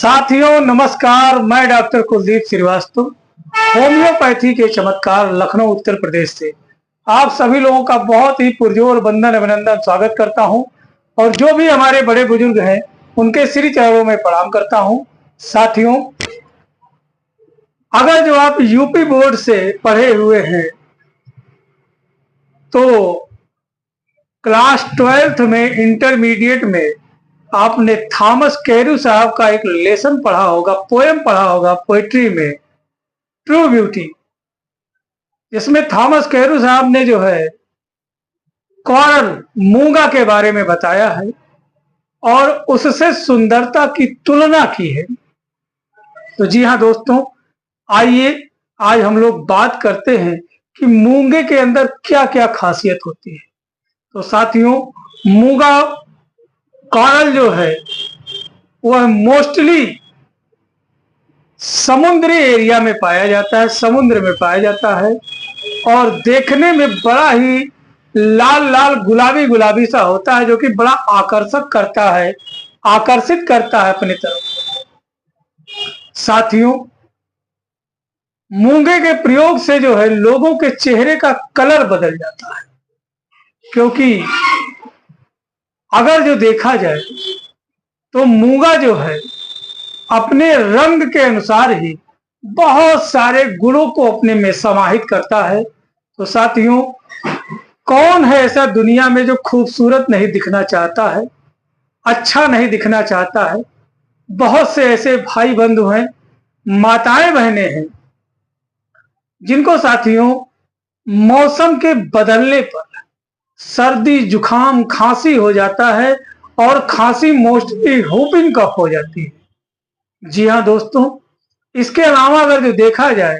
साथियों नमस्कार, मैं डॉक्टर कुलदीप श्रीवास्तव होम्योपैथी के चमत्कार लखनऊ उत्तर प्रदेश से आप सभी लोगों का बहुत ही पुरजोर वंदन अभिनंदन स्वागत करता हूं और जो भी हमारे बड़े बुजुर्ग हैं उनके श्री चरणों में प्रणाम करता हूं। साथियों, अगर जो आप यूपी बोर्ड से पढ़े हुए हैं तो क्लास 12th में इंटरमीडिएट में आपने थॉमस कैरू साहब का एक लेसन पढ़ा होगा, पोएम पढ़ा होगा पोएट्री में, ट्रू ब्यूटी, जिसमें थॉमस कैरू साहब ने जो है कॉरल मूंगा के बारे में बताया है और उससे सुंदरता की तुलना की है। तो जी हाँ दोस्तों, आइए आज हम लोग बात करते हैं कि मूंगे के अंदर क्या क्या खासियत होती है। तो साथियों, मूंगा कॉरल जो है वह मोस्टली समुद्री एरिया में पाया जाता है, समुद्र में पाया जाता है और देखने में बड़ा ही लाल लाल गुलाबी गुलाबी सा होता है, जो कि बड़ा आकर्षक करता है, आकर्षित करता है अपनी तरफ। साथियों, मूंगे के प्रयोग से जो है लोगों के चेहरे का कलर बदल जाता है, क्योंकि अगर जो देखा जाए तो मूंगा जो है अपने रंग के अनुसार ही बहुत सारे गुणों को अपने में समाहित करता है। तो साथियों, कौन है ऐसा दुनिया में जो खूबसूरत नहीं दिखना चाहता है, अच्छा नहीं दिखना चाहता है। बहुत से ऐसे भाई बंधु हैं, माताएं बहनें हैं, जिनको साथियों मौसम के बदलने पर सर्दी जुकाम खांसी हो जाता है और खांसी मोस्टली whooping कफ हो जाती है। जी हाँ दोस्तों, इसके अलावा अगर जो देखा जाए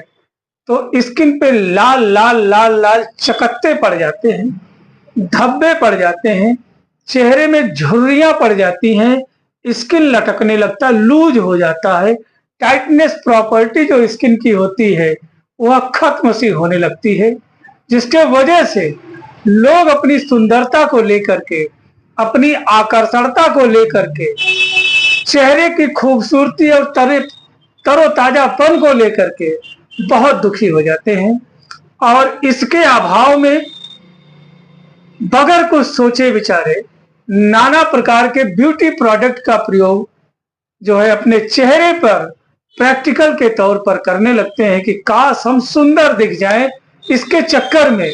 तो स्किन पे लाल लाल लाल लाल चकत्ते पड़ जाते हैं, धब्बे पड़ जाते हैं, चेहरे में झुर्रियां पड़ जाती हैं, स्किन लटकने लगता, लूज हो जाता है, टाइटनेस प्रॉपर्टी जो स्किन की होती है वह खत्म सी होने लगती है, जिसके वजह से लोग अपनी सुंदरता को लेकर के, अपनी आकर्षणता को लेकर के, चेहरे की खूबसूरती और तरोताजापन को लेकर के बहुत दुखी हो जाते हैं। और इसके अभाव में बगैर कुछ सोचे विचारे नाना प्रकार के ब्यूटी प्रोडक्ट का प्रयोग जो है अपने चेहरे पर प्रैक्टिकल के तौर पर करने लगते हैं कि काश हम सुंदर दिख जाएं। इसके चक्कर में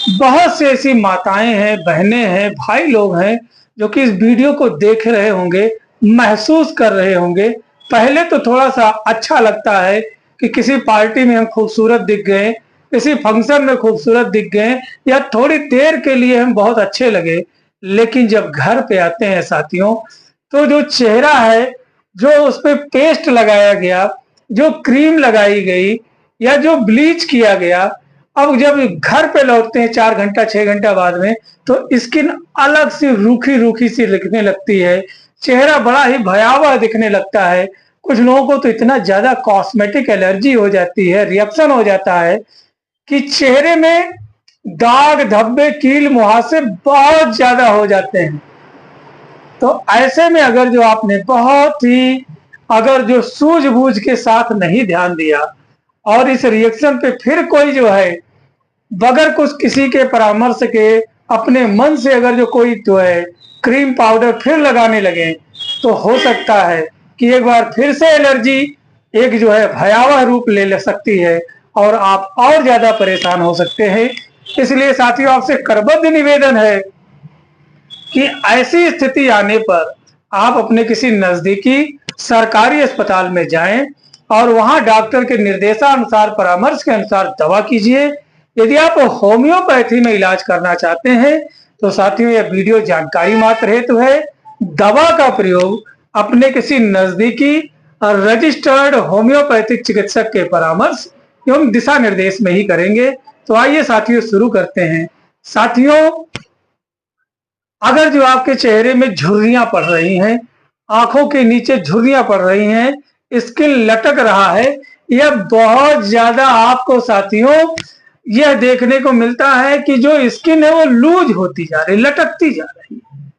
बहुत से ऐसी माताएं हैं, बहनें हैं, भाई लोग हैं जो कि इस वीडियो को देख रहे होंगे, महसूस कर रहे होंगे। पहले तो थोड़ा सा अच्छा लगता है कि किसी पार्टी में हम खूबसूरत दिख गए, किसी फंक्शन में खूबसूरत दिख गए, या थोड़ी देर के लिए हम बहुत अच्छे लगे, लेकिन जब घर पे आते हैं साथियों, तो जो चेहरा है, जो उस पे पेस्ट लगाया गया, जो क्रीम लगाई गई या जो ब्लीच किया गया, अब जब घर पे लौटते हैं 4 घंटा 6 घंटा बाद में, तो स्किन अलग सी रूखी रूखी सी दिखने लगती है, चेहरा बड़ा ही भयावह दिखने लगता है। कुछ लोगों को तो इतना ज्यादा कॉस्मेटिक एलर्जी हो जाती है, रिएक्शन हो जाता है कि चेहरे में दाग धब्बे कील मुहासे बहुत ज्यादा हो जाते हैं। तो ऐसे में अगर जो आपने बहुत ही अगर जो सूझबूझ के साथ नहीं ध्यान दिया और इस रिएक्शन पे फिर कोई जो है बगैर कुछ किसी के परामर्श के अपने मन से अगर जो कोई जो है क्रीम पाउडर फिर लगाने लगे, तो हो सकता है कि एक बार फिर से एलर्जी एक जो है भयावह रूप ले सकती है और आप और ज्यादा परेशान हो सकते हैं। इसलिए साथियों, आपसे करबद्ध निवेदन है कि ऐसी स्थिति आने पर आप अपने किसी नजदीकी सरकारी अस्पताल में जाएं और वहां डॉक्टर के निर्देशानुसार, परामर्श के अनुसार दवा कीजिए। यदि आप होम्योपैथी में इलाज करना चाहते हैं तो साथियों, यह वीडियो जानकारी मात्र हेतु है। दवा का प्रयोग अपने किसी नजदीकी रजिस्टर्ड होम्योपैथिक चिकित्सक के परामर्श एवं दिशा निर्देश में ही करेंगे। तो आइए साथियों, शुरू करते हैं। साथियों, अगर जो आपके चेहरे में झुर्रियां पड़ रही हैं, आंखों के नीचे झुर्रियां पड़ रही हैं, स्किन लटक रहा है, यह बहुत ज्यादा आपको साथियों यह देखने को मिलता है कि जो स्किन है वो लूज होती जा रही, लटकती जा रही है।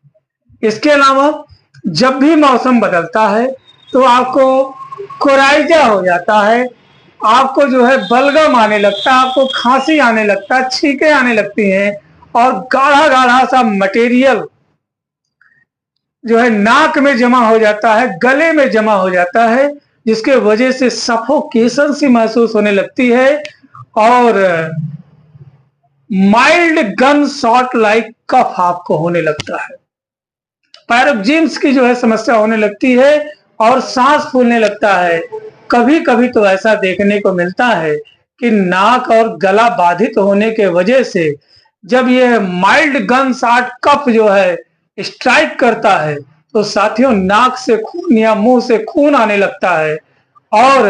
इसके अलावा जब भी मौसम बदलता है तो आपको कोराइजा हो जाता है, आपको जो है बलगम आने लगता है, आपको खांसी आने लगता है, छींकें आने लगती हैं और गाढ़ा गाढ़ा सा मटेरियल जो है नाक में जमा हो जाता है, गले में जमा हो जाता है, जिसके वजह से सफोकेशन सी महसूस होने लगती है और माइल्ड गन शॉट लाइक कफ आपको होने लगता है। पैरोक्सिज्म की जो है समस्या होने लगती है और सांस फूलने लगता है। कभी कभी तो ऐसा देखने को मिलता है कि नाक और गला बाधित होने के वजह से जब ये माइल्ड गन शॉट कफ जो है स्ट्राइक करता है तो साथियों नाक से खून या मुंह से खून आने लगता है और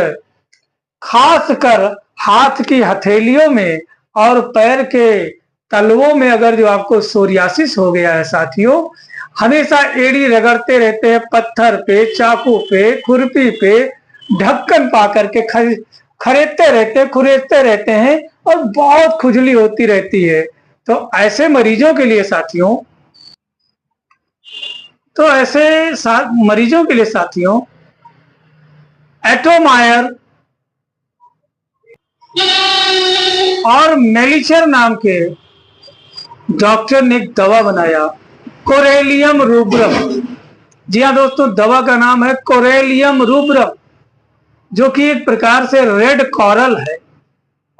खासकर हाथ की हथेलियों में और पैर के तलवों में अगर जो आपको सोरियासिस हो गया है साथियों, हमेशा एड़ी रगड़ते रहते हैं पत्थर पे, चाकू पे, खुरपी पे, ढक्कन पा करके खुरेदते रहते हैं और बहुत खुजली होती रहती है। तो ऐसे मरीजों के लिए साथियों एटोमायर और मेलिचर नाम के डॉक्टर ने एक दवा बनाया, कोरेलियम रूब्रम। जी हाँ दोस्तों, दवा का नाम है कोरेलियम रूब्रम, जो कि एक प्रकार से रेड कॉरल है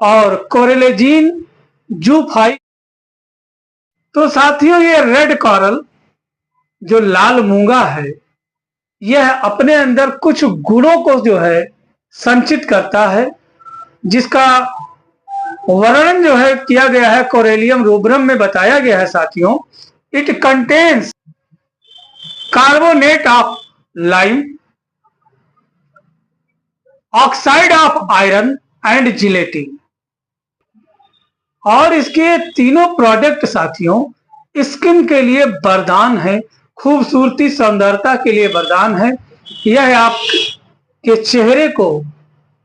और कोरेलेजिन जू5। तो साथियों ये रेड कॉरल जो लाल मूंगा है, यह अपने अंदर कुछ गुणों को जो है संचित करता है, जिसका वर्णन जो है किया गया है कोरेलियम रूब्रम में बताया गया है साथियों। It contains carbonate of lime, oxide of iron and gelatin. और इसके तीनों प्रोडक्ट साथियों स्किन के लिए वरदान है, खूबसूरती सौंदर्यता के लिए वरदान है। यह आपके चेहरे को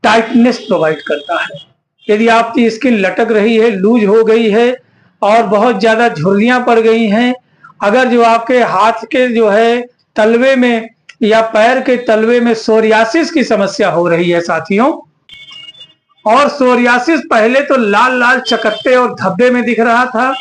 टाइटनेस प्रोवाइड करता है। यदि आपकी स्किन लटक रही है, लूज हो गई है और बहुत ज्यादा झुर्रियां पड़ गई हैं, अगर जो आपके हाथ के जो है तलवे में या पैर के तलवे में सोरियासिस की समस्या हो रही है साथियों, और सोरियासिस पहले तो लाल लाल चकत्ते और धब्बे में दिख रहा था,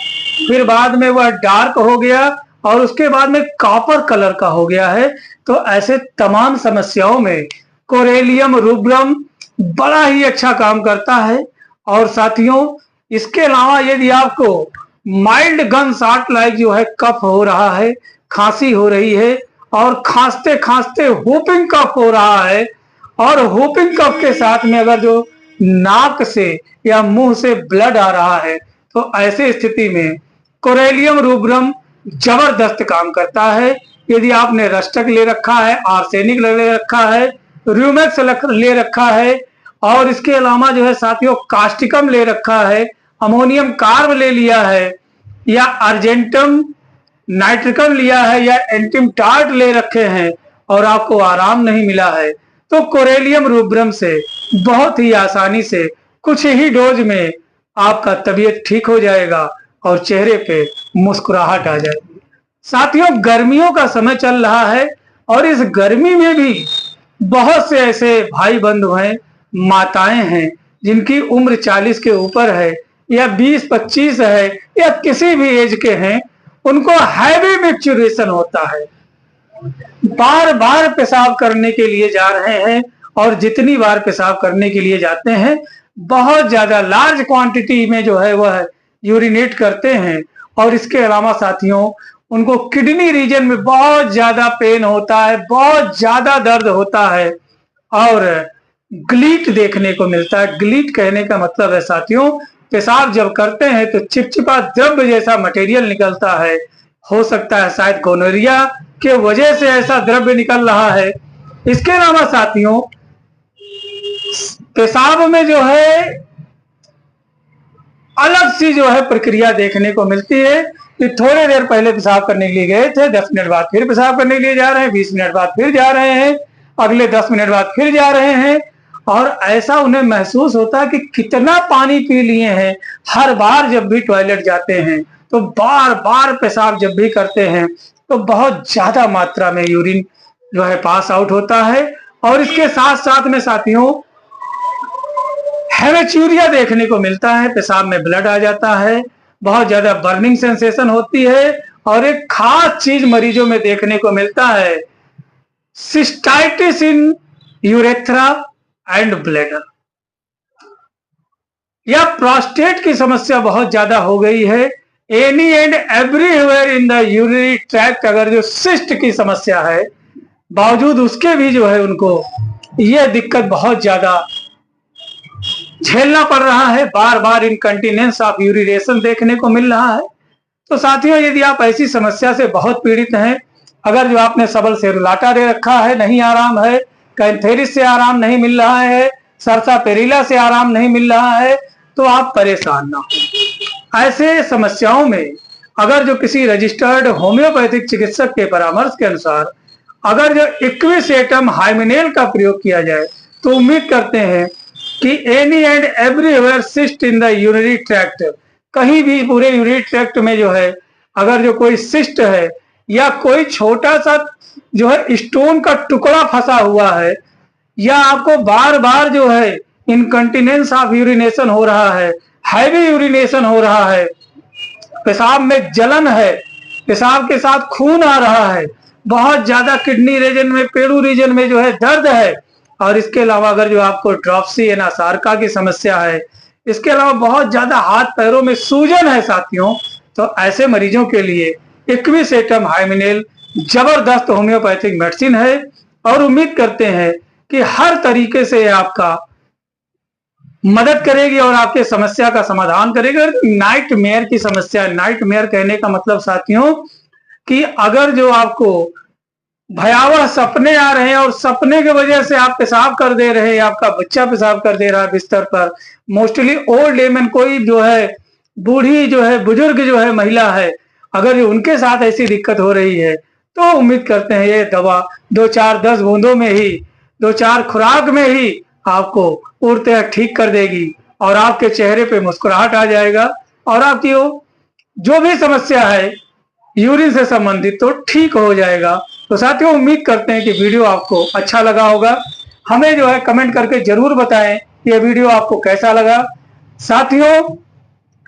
फिर बाद में वह डार्क हो गया और उसके बाद में कॉपर कलर का हो गया है, तो ऐसे तमाम समस्याओं में कोरेलियम रूब्रम बड़ा ही अच्छा काम करता है। और साथियों इसके अलावा यदि आपको माइल्ड गन शॉट लाइक जो है कफ हो रहा है, खांसी हो रही है और खांसते खांसते हुपिंग कफ हो रहा है, और हुपिंग कफ के साथ में अगर जो नाक से या मुंह से ब्लड आ रहा है, तो ऐसे स्थिति में कोरेलियम रूब्रम जबरदस्त काम करता है। यदि आपने रस्टक ले रखा है, आर्सेनिक ले रखा है, रूमेक्स ले रखा है और इसके अलावा जो है साथियों कास्टिकम ले रखा है, अमोनियम कार्ब ले लिया है या अर्जेंटम नाइट्रिकम लिया है या एंटिम टार्ट ले रखे हैं और आपको आराम नहीं मिला है, तो कोरेलियम रूब्रम से बहुत ही आसानी से कुछ ही डोज में आपका तबीयत ठीक हो जाएगा और चेहरे पे मुस्कुराहट आ जाएगी। साथियों गर्मियों का समय चल रहा है और इस गर्मी में भी बहुत से ऐसे भाई बंधु हैं, माताएं हैं जिनकी उम्र 40 के ऊपर है या 20-25 है या किसी भी एज के हैं, उनको हैवी मिक्चुरेशन होता है, बार बार पेशाब करने के लिए जा रहे हैं और जितनी बार पेशाब करने के लिए जाते हैं बहुत ज्यादा लार्ज क्वांटिटी में जो है वह यूरिनेट करते हैं। और इसके अलावा साथियों उनको किडनी रीजन में बहुत ज्यादा पेन होता है, बहुत ज्यादा दर्द होता है और ग्लीट देखने को मिलता है। ग्लीट कहने का मतलब है साथियों पेशाब जब करते हैं तो चिपचिपा द्रव्य जैसा मटेरियल निकलता है, हो सकता है शायद गोनोरिया के वजह से ऐसा द्रव्य निकल रहा है। इसके अलावा साथियों पेशाब में जो है अलग सी जो है प्रक्रिया देखने को मिलती है कि थोड़ी देर पहले पेशाब करने के लिए गए थे, 10 मिनट बाद फिर पेशाब करने के लिए जा रहे हैं, 20 मिनट बाद फिर जा रहे हैं, अगले 10 मिनट बाद फिर जा रहे हैं और ऐसा उन्हें महसूस होता है कि कितना पानी पी लिए हैं। हर बार जब भी टॉयलेट जाते हैं तो बार बार पेशाब जब भी करते हैं तो बहुत ज्यादा मात्रा में यूरिन जो है पास आउट होता है। और इसके साथ साथ में साथियों हेमेचूरिया देखने को मिलता है, पेशाब में ब्लड आ जाता है, बहुत ज्यादा बर्निंग सेंसेशन होती है। और एक खास चीज मरीजों में देखने को मिलता है, cystitis in urethra and bladder, या प्रोस्टेट की समस्या बहुत ज्यादा हो गई है। Any and everywhere in the urinary tract अगर जो सिस्ट की समस्या है, बावजूद उसके भी जो है उनको यह दिक्कत बहुत ज्यादा झेलना पड़ रहा है, बार बार इनकंटिनेंस ऑफ यूरिनेशन देखने को मिल रहा है। तो साथियों यदि आप ऐसी समस्या से बहुत पीड़ित हैं, अगर जो आपने सबल सेरुलाटा ले रखा है, नहीं आराम है, कैंथेरिस से आराम नहीं मिल रहा है, सर्सापेरिला से आराम नहीं मिल रहा है, तो आप परेशान ना हो। ऐसे समस्याओं में अगर जो किसी रजिस्टर्ड होम्योपैथिक चिकित्सक के परामर्श के अनुसार अगर जो इक्विसेटम हाइमेनेल का प्रयोग किया जाए, तो उम्मीद करते हैं कि any and everywhere cyst in the urinary tract, कहीं भी पूरे यूरिनरी ट्रैक्ट में जो है अगर जो कोई सिस्ट है या कोई छोटा सा जो है स्टोन का टुकड़ा फंसा हुआ है, या आपको बार बार जो है इनकंटिनेंस ऑफ यूरिनेशन हो रहा है, हैवी यूरिनेशन हो रहा है, पेशाब में जलन है, पेशाब के साथ खून आ रहा है, बहुत ज्यादा किडनी रीजन में, पेड़ू रीजन में जो है दर्द है, और इसके अलावा अगर जो आपको ड्रॉप्सी या नासारका की समस्या है, इसके अलावा बहुत ज्यादा हाथ पैरों में सूजन है साथियों, तो ऐसे मरीजों के लिए इक्विसेटम हाइमेनेल जबरदस्त होम्योपैथिक मेडिसिन है। और उम्मीद करते हैं कि हर तरीके से आपका मदद करेगी और आपके समस्या का समाधान करेगी। नाइट मेयर की समस्या, नाइट मेयर कहने का मतलब साथियों कि अगर जो आपको भयावह सपने आ रहे हैं और सपने की वजह से आप पेशाब कर दे रहे हैं, आपका बच्चा पेशाब कर दे रहा है बिस्तर पर, मोस्टली ओल्ड एज में कोई जो है बूढ़ी जो है बुजुर्ग जो है महिला है, अगर उनके साथ ऐसी दिक्कत हो रही है, तो उम्मीद करते हैं ये दवा 2-4-10 बूंदों में ही, 2-4 खुराक में ही आपको पूर्णतः ठीक कर देगी और आपके चेहरे पे मुस्कुराहट आ जाएगा और आपकी जो भी समस्या है यूरिन से संबंधित तो ठीक हो जाएगा। तो साथियों उम्मीद करते हैं कि वीडियो आपको अच्छा लगा होगा। हमें जो है कमेंट करके जरूर बताएं कि ये वीडियो आपको कैसा लगा। साथियों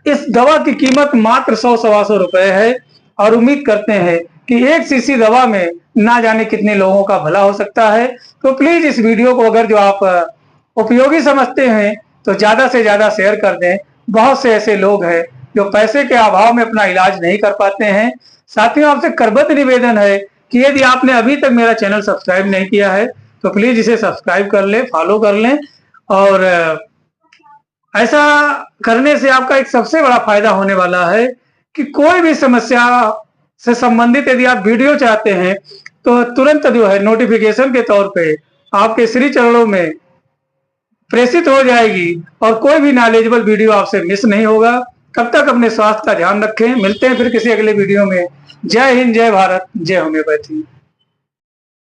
इस दवा की कीमत मात्र 100-125 रुपए है और उम्मीद करते हैं कि 1 सीसी दवा में ना जाने कितने लोगों का भला हो सकता है। तो प्लीज इस वीडियो को अगर जो आप उपयोगी समझते हैं तो ज्यादा से ज्यादा शेयर कर दें। बहुत से ऐसे लोग हैं जो पैसे के अभाव में अपना इलाज नहीं कर पाते हैं। साथियों आपसे करबद्ध निवेदन है कि यदि आपने अभी तक मेरा चैनल सब्सक्राइब नहीं किया है तो प्लीज इसे सब्सक्राइब कर लें, फॉलो कर लें। और ऐसा करने से आपका एक सबसे बड़ा फायदा होने वाला है कि कोई भी समस्या से संबंधित यदि आप वीडियो चाहते हैं तो तुरंत जो है नोटिफिकेशन के तौर पे आपके श्री चरणों में प्रेषित हो जाएगी और कोई भी नॉलेजेबल वीडियो आपसे मिस नहीं होगा। तब तक अपने स्वास्थ्य का ध्यान रखें। मिलते हैं फिर किसी अगले वीडियो में। जय हिंद, जय भारत, जय होम्योपैथी।